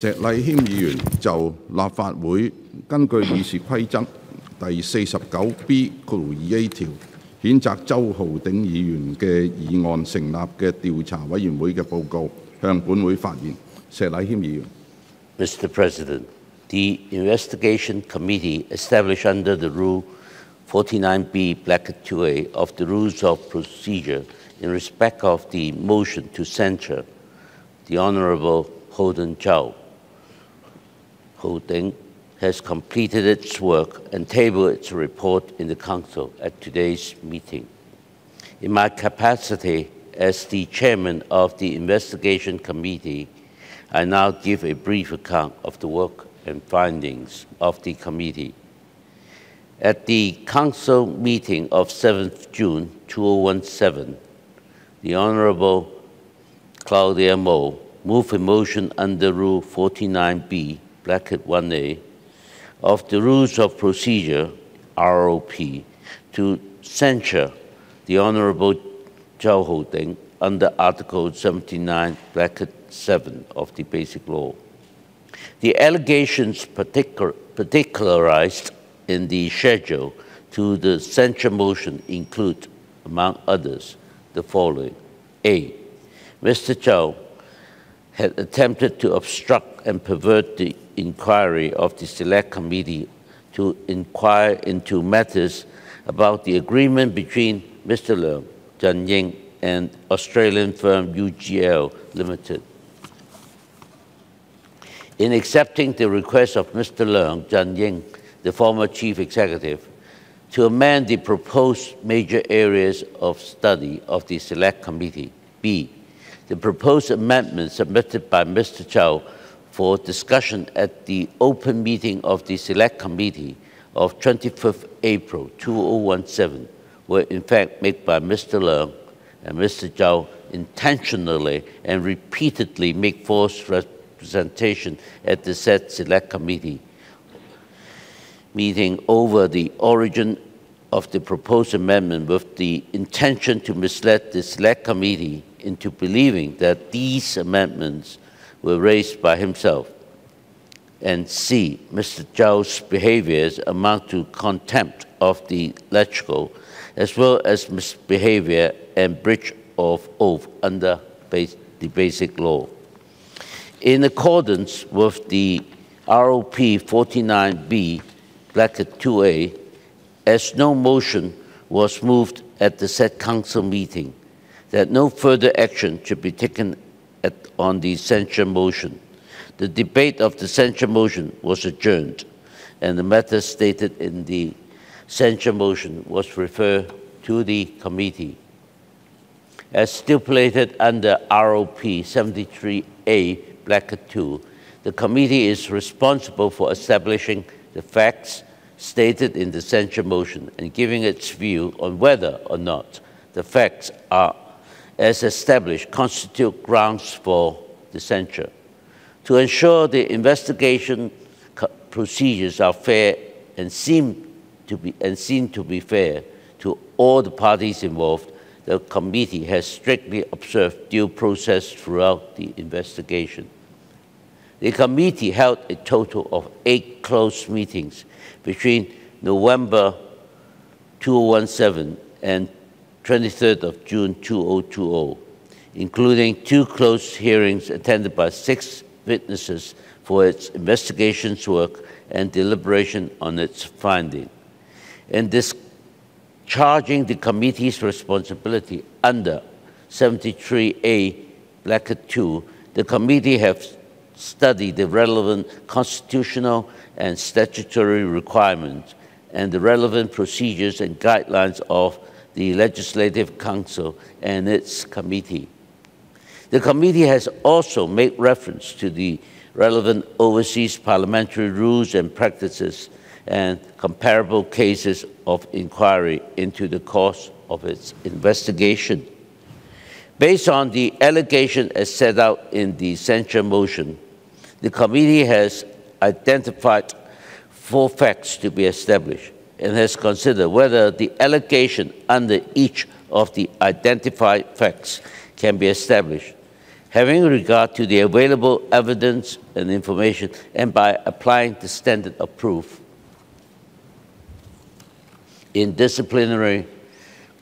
石禮謙議員就立法會根據議事規則第 49B 條譴責周浩鼎議員嘅議案成立嘅調查委員會嘅報告，向本會發言。石禮謙議員。Mr. President, the investigation committee established under the Rule 49B(2)(a) of the Rules of Procedure in respect of the motion to censure the Honourable I.就浩鼎has completed its work and tabled its report in the Council at today's meeting. In my capacity as the chairman of the investigation committee, I now give a brief account of the work and findings of the committee. At the Council meeting of 7th June 2017, the Honourable Claudia Mo moved a motion under Rule 49B(1)(a) of the Rules of Procedure (ROP) to censure the Honourable周浩鼎under Article 79(7) of the Basic Law. The allegations particularized in the schedule to the censure motion include, among others, the following. A. Mr. Zhao had attempted to obstruct and pervert the inquiry of the Select Committee to inquire into matters about the agreement between Mr. Leung, Zhang Ying, and Australian firm UGL Limited. In accepting the request of Mr. Leung, Zhang Ying, the former chief executive, to amend the proposed major areas of study of the Select Committee. B. The proposed amendment submitted by Mr. Zhao for discussion at the open meeting of the Select Committee of 25th April 2017 were in fact made by Mr. Leung and Mr. Zhao intentionally and repeatedly make false representation at the said Select Committee meeting over the origin of the proposed amendment with the intention to mislead the Select Committee into believing that these amendments were raised by himself. And C. Mr. Zhao's behaviors amount to contempt of the legislature as well as misbehavior and breach of oath under the Basic Law. In accordance with the ROP 49B(2)(a), as no motion was moved at the said Council meeting, that no further action should be taken on the censure motion. The debate of the censure motion was adjourned, and the matter stated in the censure motion was referred to the committee. As stipulated under ROP 73A(2), the committee is responsible for establishing the facts stated in the censure motion and giving its view on whether or not the facts are, as established, constitute grounds for the censure. To ensure the investigation procedures are fair and seem to be fair to all the parties involved, the committee has strictly observed due process throughout the investigation. The committee held a total of 8 closed meetings between November 2017 and 23rd of June 2020, including 2 closed hearings attended by 6 witnesses for its investigations work and deliberation on its finding. In discharging the committee's responsibility under 73A(2), the committee has studied the relevant constitutional and statutory requirements and the relevant procedures and guidelines of the Legislative Council and its committee. The committee has also made reference to the relevant overseas parliamentary rules and practices and comparable cases of inquiry into the course of its investigation. Based on the allegation as set out in the censure motion, the committee has identified 4 facts to be established and has considered whether the allegation under each of the identified facts can be established, having regard to the available evidence and information, and by applying the standard of proof in disciplinary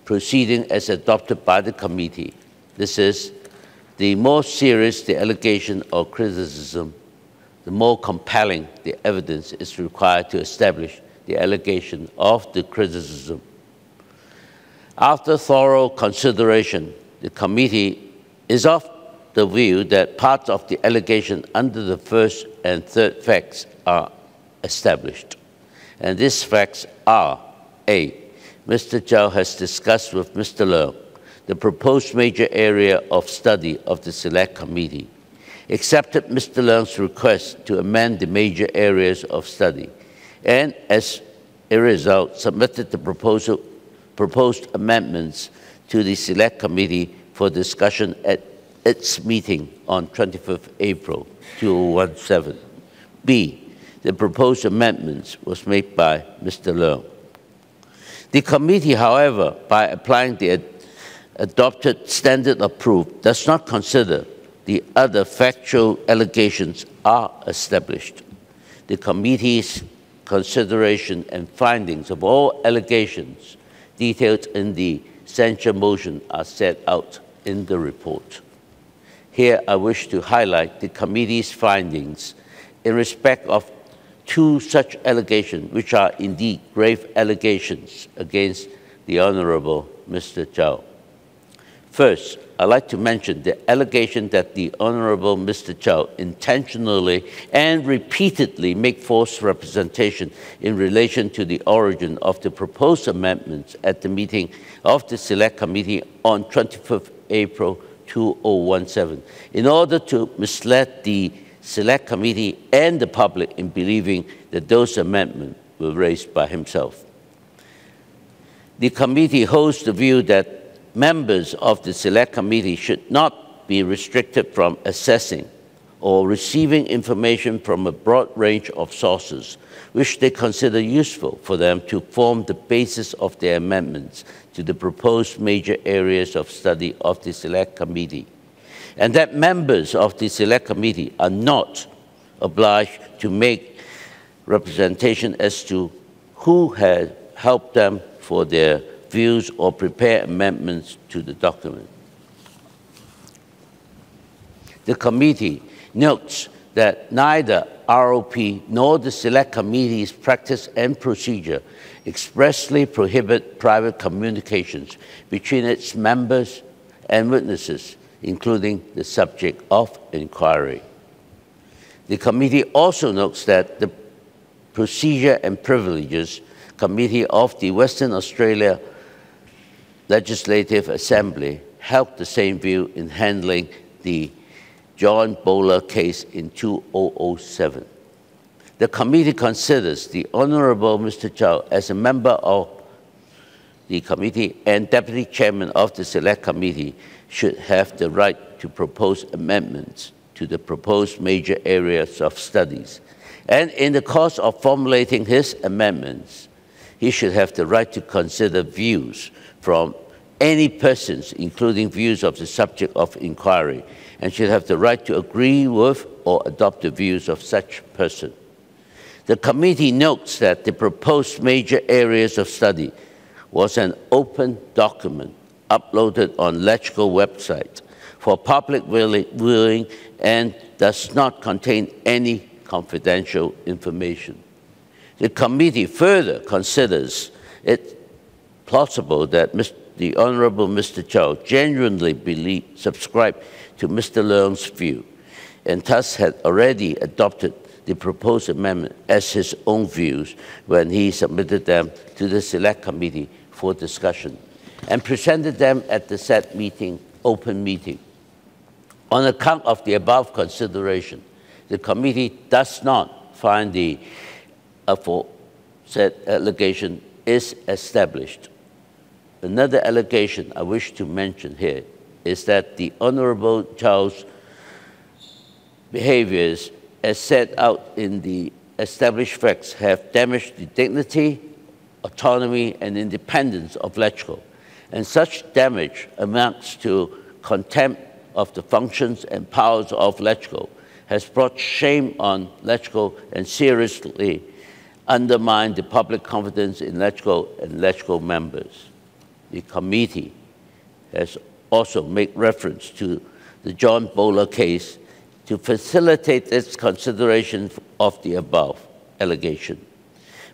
proceeding as adopted by the committee. This is, the more serious the allegation or criticism, the more compelling the evidence is required to establish the allegation of the criticism. After thorough consideration, the committee is of the view that parts of the allegation under the first and third facts are established. And these facts are: A, Mr. Zhao has discussed with Mr. Leung the proposed major area of study of the Select Committee, accepted Mr. Leung's request to amend the major areas of study, and as a result, submitted the proposed amendments to the Select Committee for discussion at its meeting on 25th April 2017. B, the proposed amendments was made by Mr. Leung. The committee, however, by applying the adopted standard of proof, does not consider the other factual allegations are established. The committee's consideration and findings of all allegations detailed in the censure motion are set out in the report. Here I wish to highlight the committee's findings in respect of two such allegations, which are indeed grave allegations against the Honorable Mr. Zhao. First, I'd like to mention the allegation that the Honorable Mr. Zhao intentionally and repeatedly made false representation in relation to the origin of the proposed amendments at the meeting of the Select Committee on 25th April 2017, in order to mislead the Select Committee and the public in believing that those amendments were raised by himself. The committee holds the view that members of the Select Committee should not be restricted from accessing or receiving information from a broad range of sources which they consider useful for them to form the basis of their amendments to the proposed major areas of study of the Select Committee, and that members of the Select Committee are not obliged to make representation as to who has helped them for their views or prepare amendments to the document. The committee notes that neither ROP nor the Select Committee's practice and procedure expressly prohibit private communications between its members and witnesses, including the subject of inquiry. The committee also notes that the Procedure and Privileges Committee of the Western Australia Legislative Assembly held the same view in handling the John Bowler case in 2007. The committee considers the Honorable Mr. Zhao as a member of the committee and Deputy Chairman of the Select Committee should have the right to propose amendments to the proposed major areas of studies. And in the course of formulating his amendments, he should have the right to consider views from any persons, including views of the subject of inquiry, and should have the right to agree with or adopt the views of such person. The committee notes that the proposed major areas of study was an open document uploaded on LegCo website for public viewing and does not contain any confidential information. The committee further considers it plausible that the Honorable Mr. Zhao genuinely subscribed to Mr. Leung's view and thus had already adopted the proposed amendment as his own views when he submitted them to the Select Committee for discussion and presented them at the said meeting, open meeting. On account of the above consideration, the committee does not find the aforesaid allegation is established. Another allegation I wish to mention here is that the Honorable Zhao's behaviors as set out in the established facts have damaged the dignity, autonomy, and independence of LegCo, and such damage amounts to contempt of the functions and powers of LegCo has brought shame on LegCo and seriously undermined the public confidence in LegCo and LegCo members. The committee has also made reference to the John Bowler case to facilitate its consideration of the above allegation.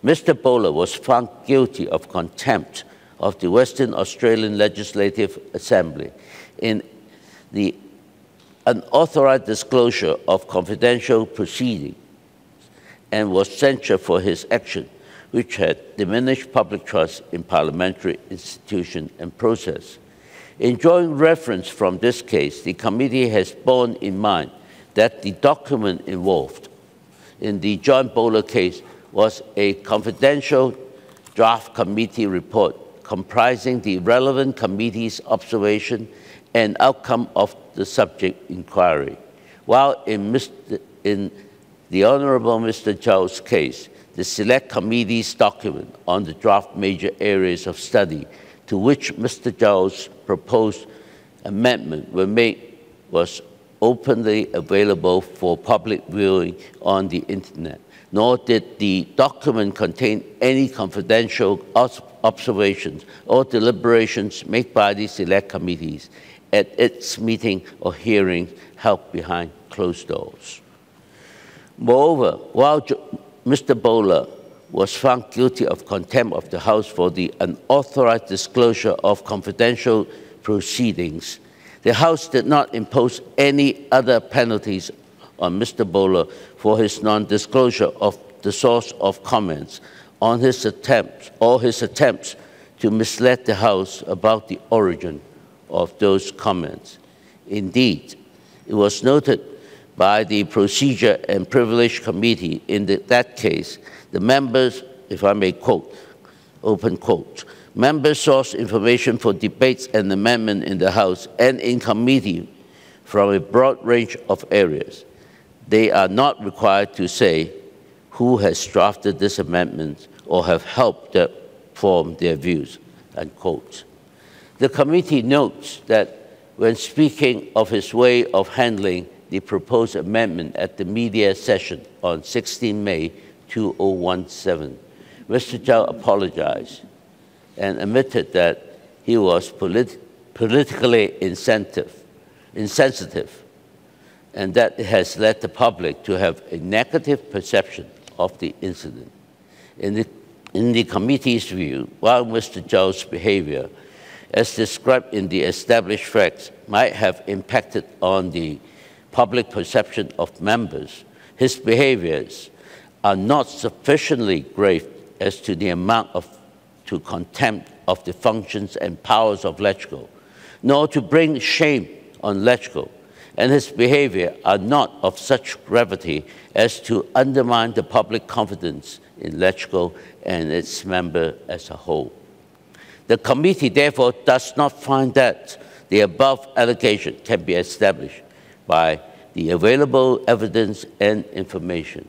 Mr. Bowler was found guilty of contempt of the Western Australian Legislative Assembly in the unauthorized disclosure of confidential proceedings and was censured for his action, which had diminished public trust in parliamentary institution and process. In drawing reference from this case, the committee has borne in mind that the document involved in the John Bowler case was a confidential draft committee report comprising the relevant committee's observation and outcome of the subject inquiry, while in the Honourable Mr. Zhao's case, the Select Committee's document on the draft major areas of study to which Mr. Zhao's proposed amendment were made was openly available for public viewing on the Internet, nor did the document contain any confidential observations or deliberations made by the Select Committees at its meeting or hearings held behind closed doors. Moreover, while Mr. Bowler was found guilty of contempt of the House for the unauthorized disclosure of confidential proceedings, the House did not impose any other penalties on Mr. Bowler for his non-disclosure of the source of comments on his attempts to mislead the House about the origin of those comments. Indeed, it was noted by the Procedure and Privilege Committee in that case, the members, if I may quote, open quote, members source information for debates and amendment in the House and in committee from a broad range of areas. They are not required to say who has drafted this amendment or have helped form their views, unquote. The committee notes that when speaking of his way of handling the proposed amendment at the media session on 16 May 2017, Mr. Zhao apologized and admitted that he was politically insensitive, and that it has led the public to have a negative perception of the incident. In the committee's view, while Mr. Zhao's behavior, as described in the established facts, might have impacted on the public perception of members, his behaviors are not sufficiently grave as to the amount to contempt of the functions and powers of LegCo, nor to bring shame on LegCo, and his behavior are not of such gravity as to undermine the public confidence in LegCo and its member as a whole. The committee therefore does not find that the above allegation can be established by the available evidence and information.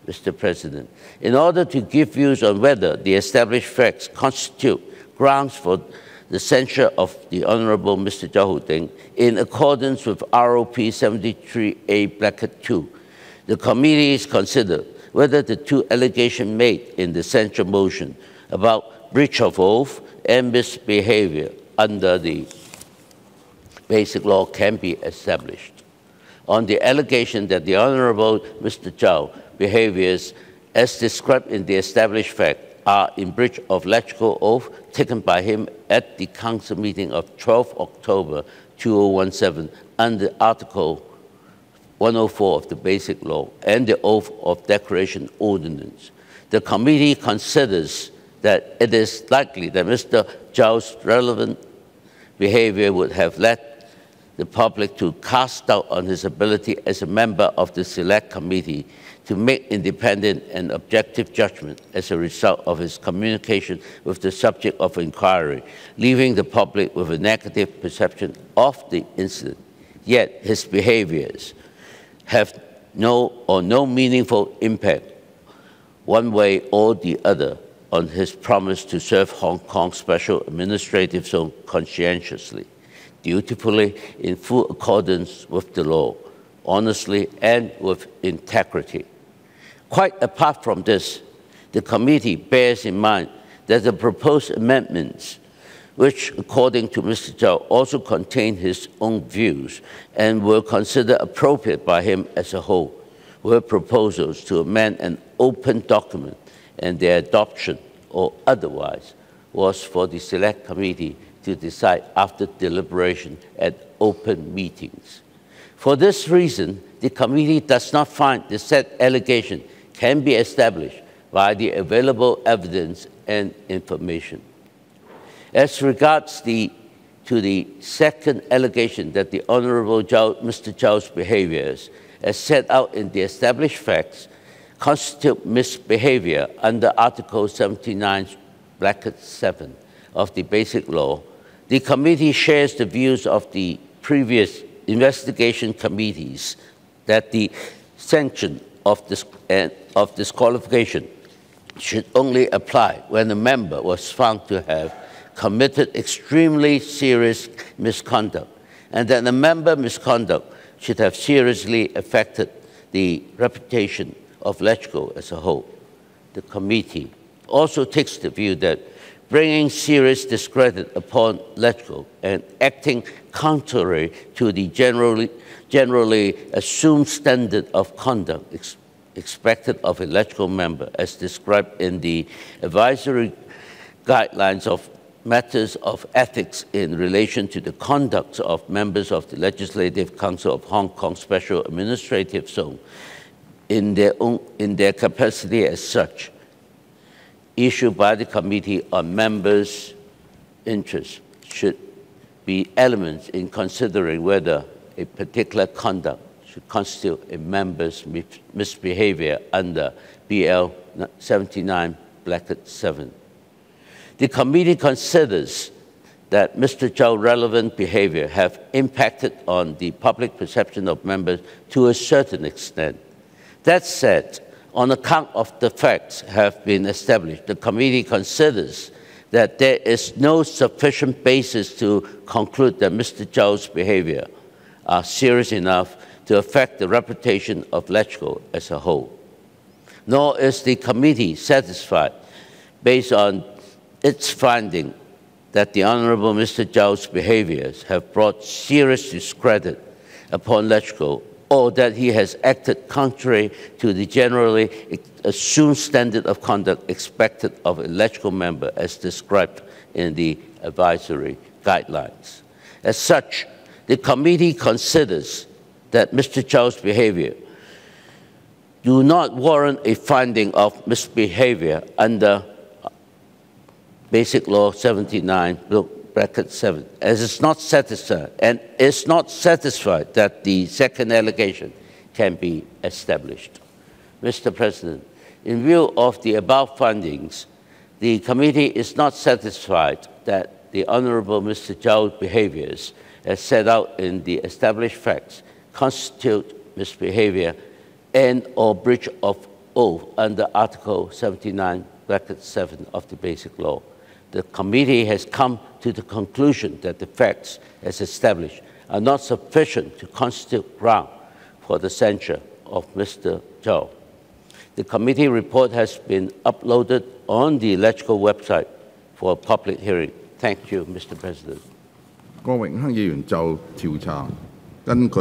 Mr. President, in order to give views on whether the established facts constitute grounds for the censure of the Honourable Mr. Zhao Haoding in accordance with ROP 73A(2), the committee is considered whether the two allegations made in the censure motion about breach of oath and misbehavior under the Basic Law can be established. On the allegation that the Honourable Mr. Zhao behaviors as described in the established fact are in breach of LegCo oath taken by him at the Council meeting of 12 October 2017 under Article 104 of the Basic Law and the Oath of Declaration Ordinance. The committee considers that it is likely that Mr. Zhao's relevant behavior would have led the public to cast doubt on his ability as a member of the Select Committee to make independent and objective judgment as a result of his communication with the subject of inquiry, leaving the public with a negative perception of the incident. Yet his behaviors have no meaningful impact one way or the other on his promise to serve Hong Kong Special Administrative Zone conscientiously. dutifully in full accordance with the law, honestly and with integrity. Quite apart from this, the committee bears in mind that the proposed amendments, which, according to Mr. Zhao, also contain his own views and were considered appropriate by him as a whole, were proposals to amend an open document, and their adoption or otherwise was for the Select Committee to decide after deliberation at open meetings. For this reason, the committee does not find the said allegation can be established by the available evidence and information. As regards to the second allegation that the Honourable Mr. Zhao's behaviours, as set out in the established facts, constitute misbehaviour under Article 79(7) of the Basic Law, the committee shares the views of the previous investigation committees that the sanction of disqualification should only apply when a member was found to have committed extremely serious misconduct, and that the member misconduct should have seriously affected the reputation of LegCo as a whole. The committee also takes the view that bringing serious discredit upon LegCo and acting contrary to the generally assumed standard of conduct expected of a LegCo member, as described in the advisory guidelines of matters of ethics in relation to the conduct of members of the Legislative Council of Hong Kong Special Administrative Zone in their capacity as such, issued by the Committee on Members' Interests, should be elements in considering whether a particular conduct should constitute a member's misbehaviour under BL 79(7). The committee considers that Mr. Zhao's relevant behaviour have impacted on the public perception of members to a certain extent. That said, on account of the facts have been established, the committee considers that there is no sufficient basis to conclude that Mr. Zhao's behaviour are serious enough to affect the reputation of LegCo as a whole. Nor is the committee satisfied, based on its finding that the Honourable Mr. Zhao's behaviours have brought serious discredit upon LegCo, or that he has acted contrary to the generally assumed standard of conduct expected of a LegCo member as described in the advisory guidelines. As such, the committee considers that Mr. Zhao's behaviour do not warrant a finding of misbehaviour under Basic Law 79(7), as it's not satisfied, and is not satisfied that the second allegation can be established. Mr. President, in view of the above findings, the committee is not satisfied that the Honourable Mr. Zhao's behaviours, as set out in the established facts, constitute misbehaviour and/or breach of oath under Article 79(7) of the Basic Law. The committee has come to the conclusion that the facts, as established, are not sufficient to constitute ground for the censure of Mr. Zhao. The committee report has been uploaded on the LegCo website for a public hearing. Thank you, Mr. President. 郭榮鏗議員就調查根據